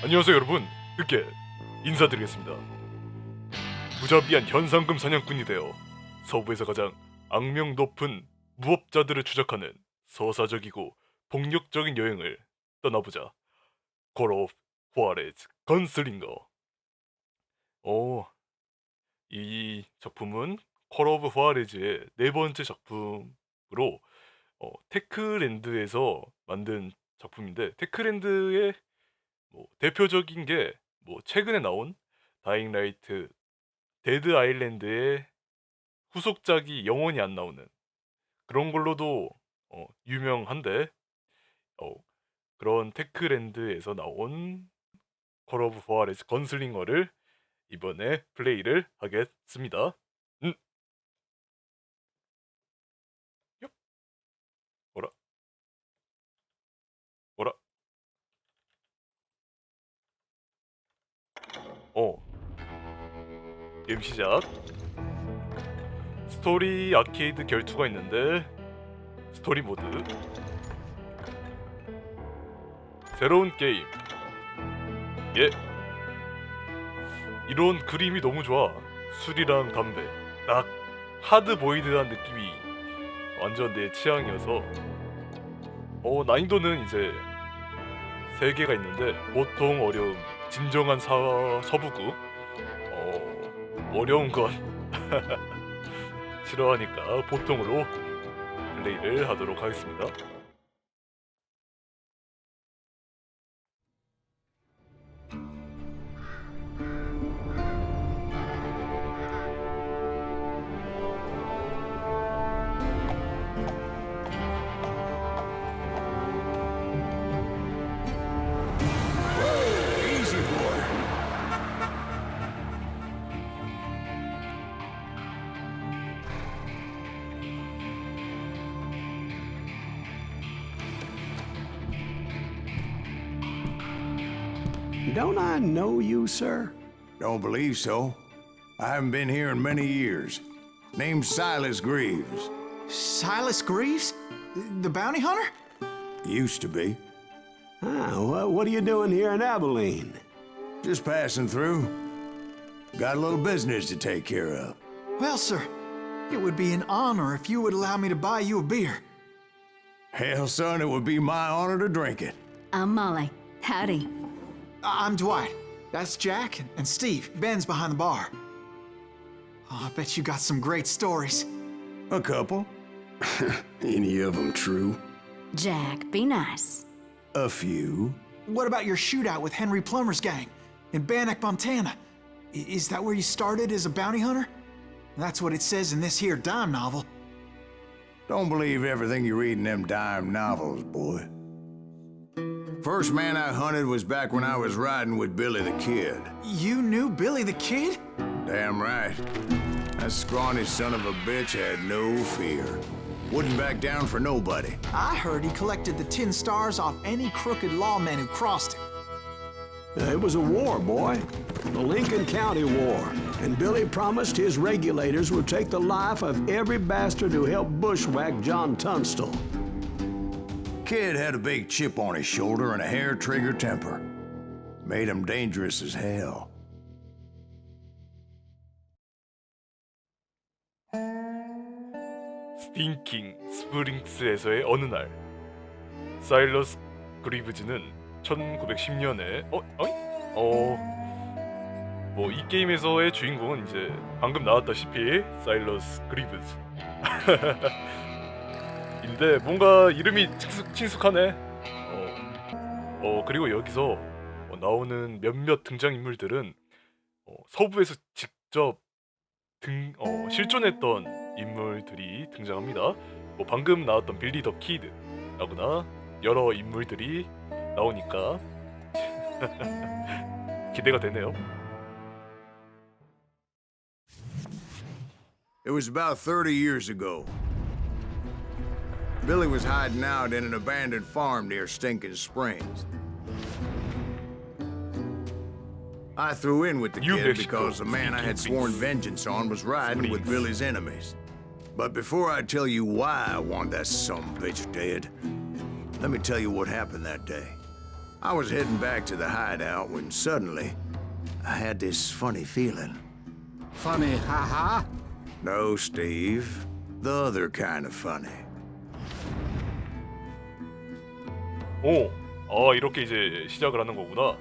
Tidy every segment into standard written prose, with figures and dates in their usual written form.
안녕하세요 여러분, 흑계 인사드리겠습니다. 무자비한 현상금 사냥꾼이 되어 서부에서 가장 악명 높은 무법자들을 추적하는 서사적이고 폭력적인 여행을 떠나보자. 콜 오브 후아레즈 건슬링어. 이 작품은 콜 오브 후아레즈의 네 번째 작품으로 테크랜드에서 만든 작품인데, 테크랜드의 대표적인 게 최근에 나온 다잉 라이트 데드 아일랜드의 후속작이 영원히 안 나오는 그런 걸로도 유명한데, 어, 그런 테크랜드에서 나온 콜 오브 후아레즈 건슬링어를 이번에 플레이를 하겠습니다. 요? 뭐라? 뭐라? 게임 시작. 스토리 아케이드 결투가 있는데, 스토리 모드, 새로운 게임. 예, 이런 그림이 너무 좋아. 술이랑 담배, 딱 하드보이드한 느낌이 완전 내 취향이어서. 난이도는 이제 3개가 있는데, 보통, 어려움, 진정한 서부구. 어려운 건 싫어하니까 보통으로 플레이를 하도록 하겠습니다. Don't I know you, sir? Don't believe so. I haven't been here in many years. Name's Silas Greaves. Silas Greaves? The bounty hunter? Used to be. What are you doing here in Abilene? Just passing through. Got a little business to take care of. Well, sir, it would be an honor if you would allow me to buy you a beer. Hell, son, it would be my honor to drink it. I'm Molly. Howdy. I'm Dwight. That's Jack and Steve. Ben's behind the bar. Oh, I bet you got some great stories. A couple. Any of them true? Jack, be nice. A few. What about your shootout with Henry Plummer's gang in Bannock, Montana? Is that where you started as a bounty hunter? That's what it says in this here dime novel. Don't believe everything you read in them dime novels, boy. First man I hunted was back when I was riding with Billy the Kid. You knew Billy the Kid? Damn right. That scrawny son of a bitch had no fear. Wouldn't back down for nobody. I heard he collected the 10 stars off any crooked lawman who crossed him. It was a war, boy. The Lincoln County War. And Billy promised his regulators would take the life of every bastard who helped bushwhack John Tunstall. Kid had a big chip on his shoulder and a hair-trigger temper. Made him dangerous as hell. 스팅킹 스프링스에서의 어느 날, 사일러스 그리브즈는 1910년에 이 게임에서의 주인공은 이제 방금 나왔다시피 사일러스 그리브즈 인데, 뭔가 이름이 친숙하네. 그리고 여기서 나오는 몇몇 등장인물들은 서부에서 직접 실존했던 인물들이 등장합니다. 방금 나왔던 빌리 더 키드라거나 여러 인물들이 나오니까 기대가 되네요. It was about 30 years ago. Billy was hiding out in an abandoned farm near Stinking Springs. I threw in with the kid because the man I had sworn vengeance on was riding with Billy's enemies. But before I tell you why I want that sumbitch dead, let me tell you what happened that day. I was heading back to the hideout when suddenly I had this funny feeling. Funny, haha. No, Steve. The other kind of funny. 오, 이렇게 이제 시작을 하는 거구나.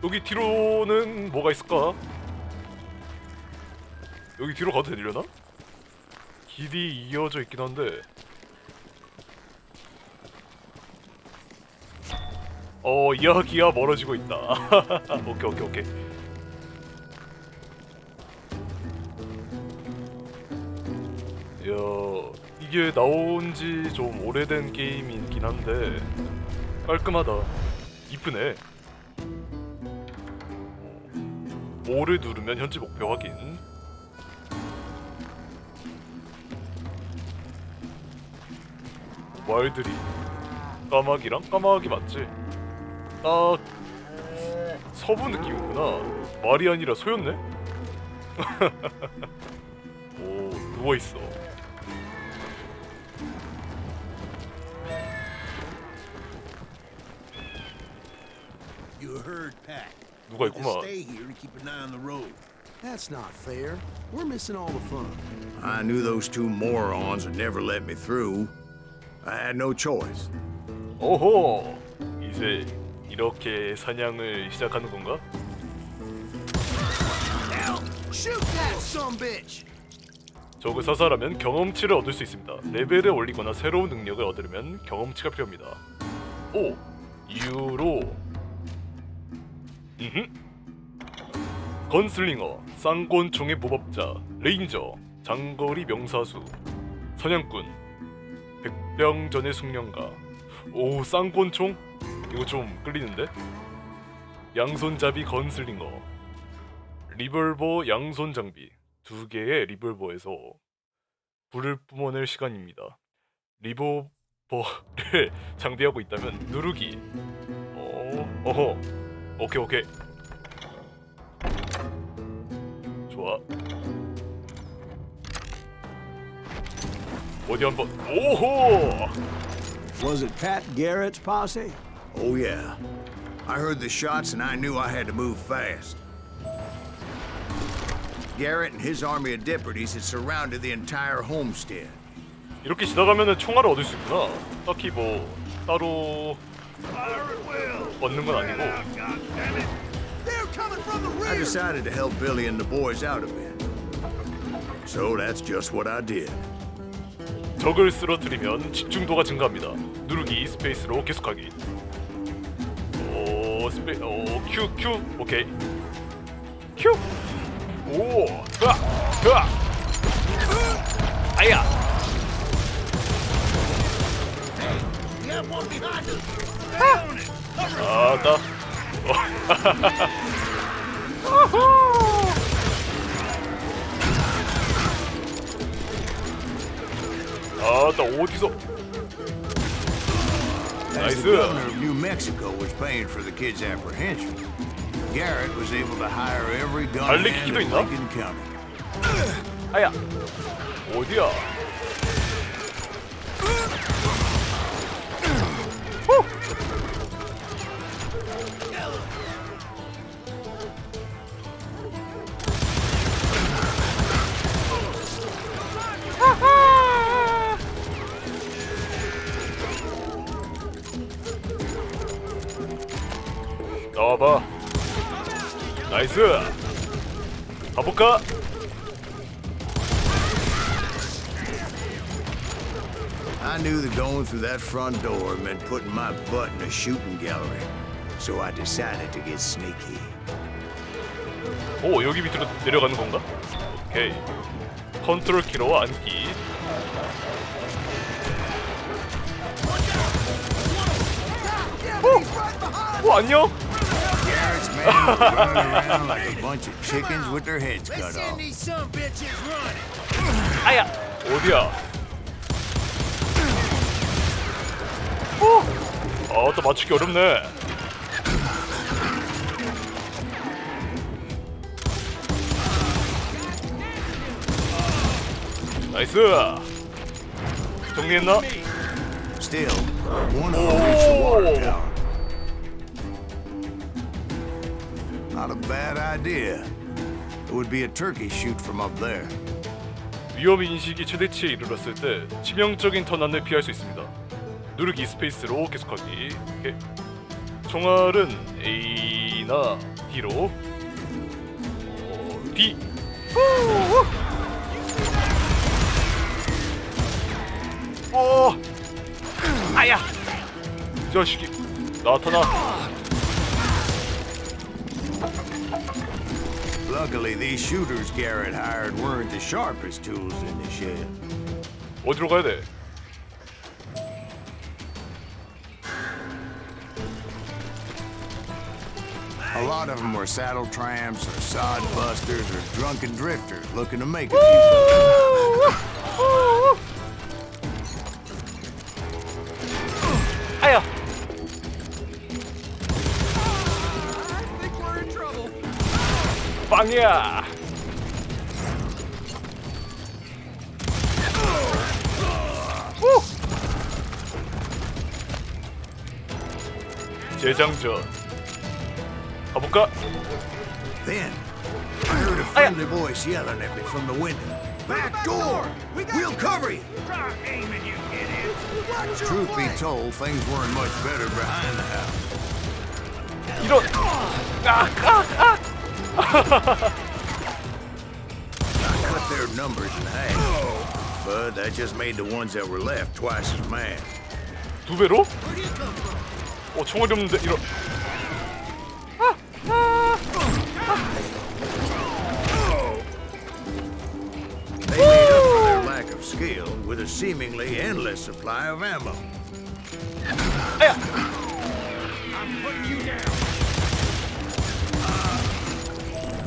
여기 뒤로는 뭐가 있을까? 여기 뒤로 가도 되려나? 길이 이어져 있긴 한데. 이야기가 멀어지고 있다. 오케이. 야, 이게 나온지 좀 오래된 게임이긴 한데 깔끔하다. 이쁘네. 5를 누르면 현재 목표 확인. 말들이 까마귀랑 까마귀 맞지? 딱 서부 느낌이구나. 말이 아니라 소였네? 오, 누워있어. You heard Pat. 누가 있구만. Stay here to keep an eye on the road. That's not fair. We're missing all the fun. I knew those two morons would never let me through. I had no choice. 오호! 이제 이렇게 사냥을 시작하는 건가? Shoot that sumbitch! 적을 사살하면 경험치를 얻을 수 있습니다. 레벨을 올리거나 새로운 능력을 얻으려면 경험치가 필요합니다. 오! 이유로 건슬링어, 쌍권총의 모법자, 레인저, 장거리 명사수, 사냥꾼, 백병전의 숙련가. 오, 쌍권총? 이거 좀 끌리는데? 양손잡이 건슬링어, 리볼버 양손 장비. 2개의 리볼버에서 불을 뿜어낼 시간입니다. 리볼버를 장비하고 있다면 누르기. 어허. 오케이. 좋아. 어디 한번. 오호! Was it Pat Garrett's posse? Oh, yeah. I heard the shots and I knew I had to move fast. Garrett and his army of deputies had surrounded the entire homestead. 이렇게 지나가면은 총알을 얻을 수 있구나. 딱히 뭐 따로 얻는 건 아니고. They're coming from the I rear! decided to help Billy and the boys out a bit. So that's just what I did. 적을 쓰러뜨리면 집중도가 증가합니다. 누르기 스페이스로 계속하기. 큐. 오케이. 큐. 오. 으아. 아야. You have one behind us! 아따. 아따 어디서? As 나이스. the governor of New Mexico was paying for the kid's apprehension, Garrett was able to hire every gunman 달리기도 in 있나? Lincoln County. 아야. 어디야? 나와봐. 나이스. 가볼까? I knew that going through that front door meant putting my butt in a shooting gallery, so I decided to get sneaky. 오, 여기 밑으로 내려가는 건가? 오케이. 컨트롤 키로 앉기. 오, 안녕. Garrett's men were running around like a bunch of chickens with their heads Let's cut send off. these sumbitches running! 아야. 어디야? 또 맞추기 어렵네. 나이스. 정리했나? Still, one of them reached the water tower. Not a bad idea. It would be a turkey shoot from up there. 위험 인식이 최대치에 이르렀을 때 치명적인 턴환을 피할 수 있습니다. 누르기 스페이스로 계속하기. 오케이. 총알은 A나 D로. D. 아야. 이 자식이 나타나. Luckily, these shooters Garrett hired weren't the sharpest tools in the shed. 어디로 가야 돼? A lot of them were saddle tramps or sod busters or drunken drifters looking to make a few bucks. 아야. 빵이야. 재장전. 가볼까? Then, I heard a friendly voice yelling at me from the window. Back door! We'll cover you! Try aiming, you idiots. Watch your Truth be way. told, things weren't much better behind the house. 이런. I cut their numbers in half, but that just made the ones that were left twice as mad. 두 배로? 총알이 없는데 이런. They made up for their lack of skill with a seemingly endless supply of ammo.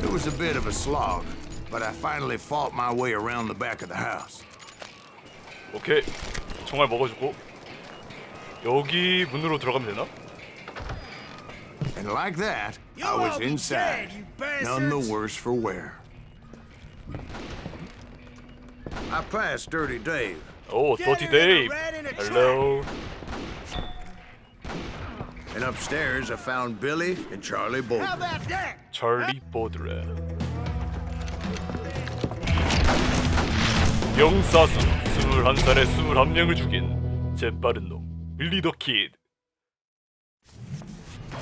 It was a bit of a slog, but I finally fought my way around the back of the house. 오케이. 총알 먹어주고. 여기 문으로 들어가면 되나? And like that, I You'll was all be inside, dead, you none the bastards. worse for wear. I passed Dirty Dave. 오, 더티 데이브. 헬로. And upstairs, I found Billy and Charlie How Bolton. about that? 찰리 보드레. 영사수 21살에 21명을 죽인 재빠른 놈 빌리 더 키드.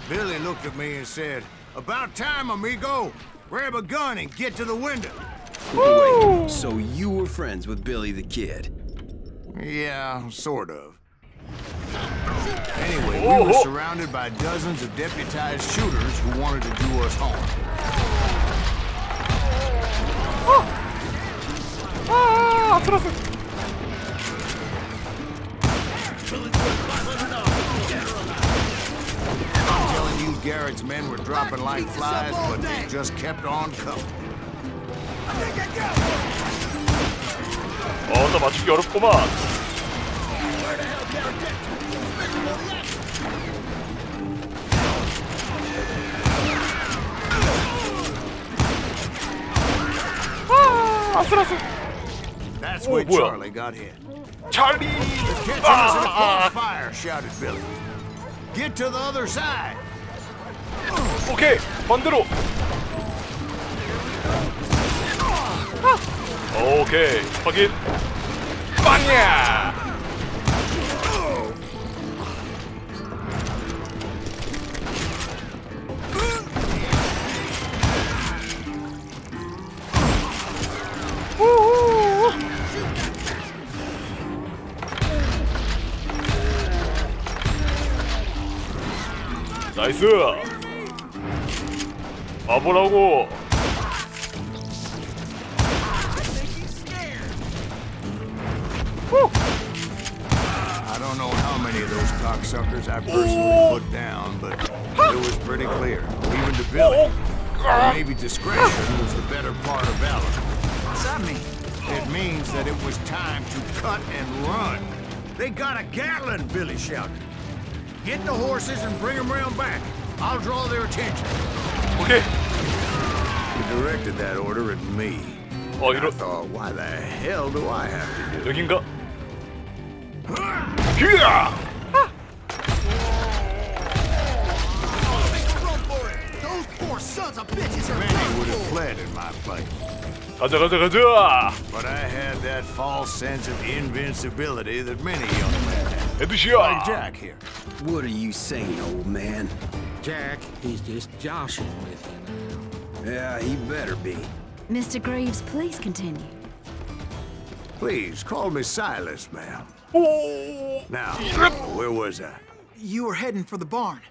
Billy looked at me and said, "About time, amigo. Grab a gun and get to the window." Wait, so you were friends with Billy the Kid? Yeah, sort of. Anyway, we were surrounded by dozens of deputized shooters who wanted to do us harm. 아슬아슬. I'm telling you, Garrett's men were dropping like flies, but they just kept on coming. 나 맞추기 어렵구만. 아슬아슬. That's Oh, where boy. Charlie got hit. 찰리. Catch us in a crossfire, shouted Billy. Get to the other side. 오케이, 반대로. 오케이, 확인. 빵이야. 나이스. 와보라고. I don't know how many of those cocksuckers I personally put down, but it was pretty clear, even to Billy, that maybe discretion was the better part of valor. What's that mean? It means that it was time to cut and run. They got a Gatling, Billy shouted. Get the horses and bring them round back. I'll draw their attention. 오케이. He directed that order at me. I 이런. thought, why the hell do I have to do it? 여긴가? 기야! Those poor sons of bitches are Many would done have for. fled in my place. 가자. But I had that false sense of invincibility that many young men have. Like 에드시아. Jack here. What are you saying, old man? Jack, he's just joshing with you now. Yeah, he better be. Mr. Greaves, please continue. Please call me Silas, ma'am. 오. Now, where was I? You were heading for the barn.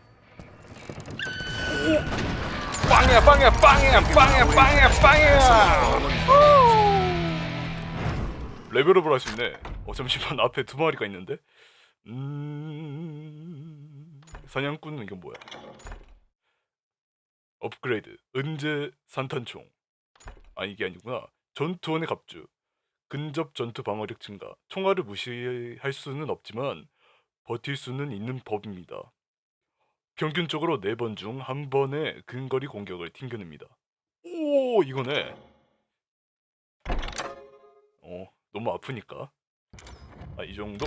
빵이야. 레벨업을 할 수 있네. 잠시만, 앞에 두 마리가 있는데. 사냥꾼은 이건 뭐야? 업그레이드, 은재 산탄총. 아, 이게 아니구나. 전투원의 갑주, 근접 전투 방어력 증가. 총알을 무시할 수는 없지만 버틸 수는 있는 법입니다. 평균적으로 4번 중 1번의 근거리 공격을 튕겨냅니다. 오, 이거네. 너무 아프니까. 아, 이 정도?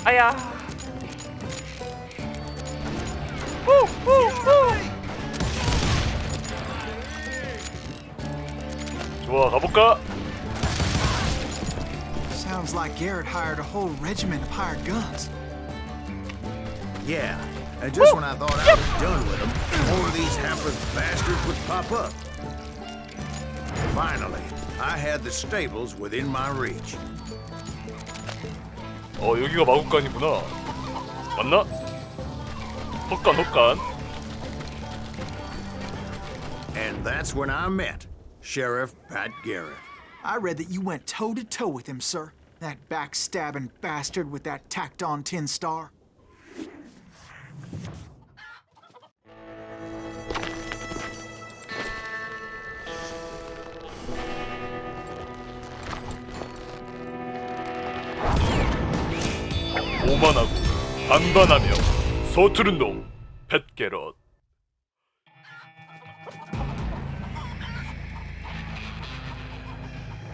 아야. 좋아, 가볼까? Sounds like Garrett hired a whole regiment of hired guns. Yeah, and just when I thought I was done with them, more of these hapless bastards would pop up. Finally, I had the stables within my reach. 여기가 마구간이구나. 맞나? 헛간. And that's when I met Sheriff Pat Garrett. I read that you went toe-to-toe with him, sir. That backstabbing bastard with that tacked-on tin star. 오만하고 반반하며 서투른 놈 팻게럿.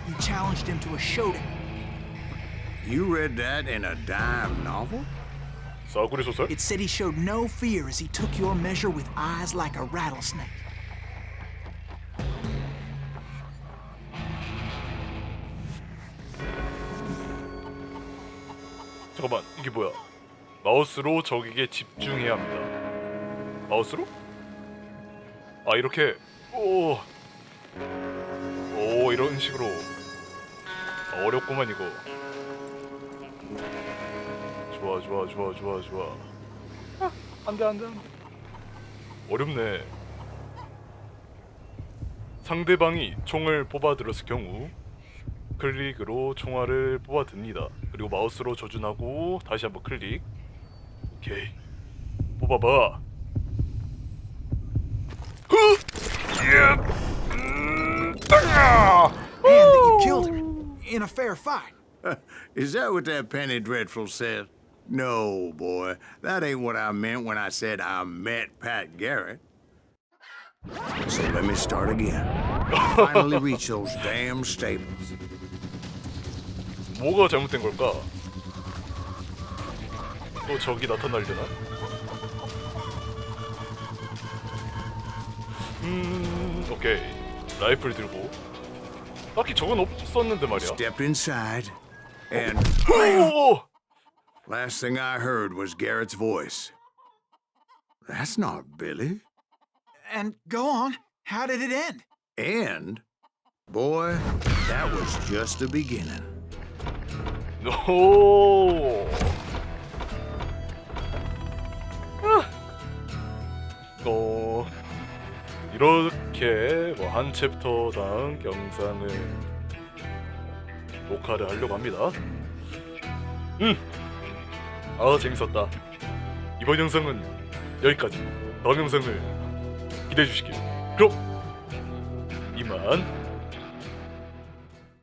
You challenged him to a showdown. You read that in a dime novel? 싸구려 소설? It said he showed no fear as he took your measure with eyes like a rattlesnake. 잠깐만, 이게 뭐야? 마우스로 적에게 집중해야 합니다. 마우스로? 아, 이렇게. 오, 이런 식으로. 어렵구만 이거. 좋아. 안돼. 어렵네. 상대방이 총을 뽑아들었을 경우 클릭으로 총알을 뽑아듭니다. 그리고 마우스로 조준하고 다시 한번 클릭. 오케이, 뽑아봐. And that you killed him in a fair fight. Is that what that Penny Dreadful said? No, boy. That ain't what I meant when I said I met Pat Garrett. So let me start again. Finally reach those damn stables. 뭐가 잘못된 걸까? 또 적이 나타나려나? 오케이. 라이플 들고. 딱히 적은 없었는데 말이야. Stepped inside, and 오! last thing I heard was Garrett's voice. That's not Billy. And go on. How did it end? And, boy, that was just the beginning. 오. 이렇게 뭐 한 챕터당 영상을 녹화를 하려고 합니다. 재밌었다. 이번 영상은 여기까지. 다음 영상을 기대해 주시길. 그럼 이만.